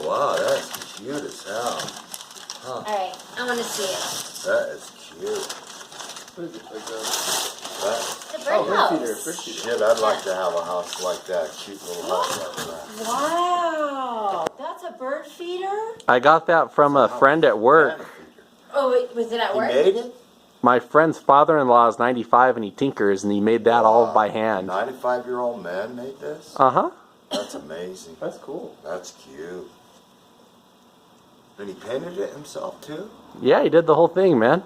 wow, that's cute as hell. Huh. Alright, I want to see it. That is cute. What is it? Like The bird bird house. feeder. Bird feeder. Shit, I'd like to have a house like that. Cute little house like that. Wow, that's a bird feeder? I got that from a friend at work. Oh, wait, was it at He work? made it? My friend's father-in-law is 95 and he tinkers and he made that all by hand. 95-year-old man made this? Uh-huh. That's amazing. That's cool. That's cute. And he painted it himself too? Yeah, he did the whole thing, man.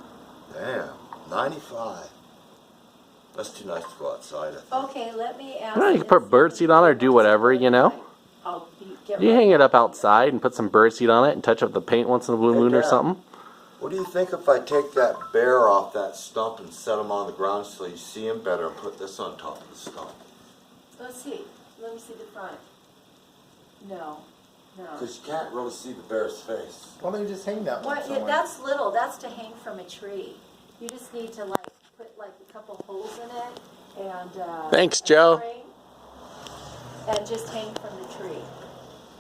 Damn, 95. That's too nice to go outside, I think. Okay, let me ask. You know, you can put birdseed on it or do whatever, you know. Get You hang it up outside and put some birdseed on it and touch up the paint once in a blue moon or Dad. something. What do you think if I take that bear off that stump and set him on the ground so you see him better and put this on top of the stump? Let's see. Let me see the front. No, no. Because you can't really see the bear's face. Why don't you just hang that one What? somewhere? That's little. That's to hang from a tree. You just need to like put like a couple holes in it and. Thanks, a Joe. string, and just hang from the tree.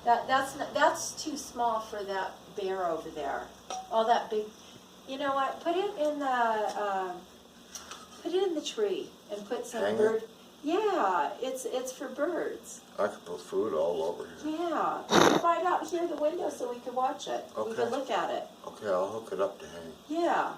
That's too small for that bear over there. All that big. You know what? Put it in the tree and put some Hang it? bird. Yeah, it's for birds. I could put food all over here. Yeah, put right out here the window so we could watch it. We Okay. could look at it. Okay, I'll hook it up to hang. Yeah.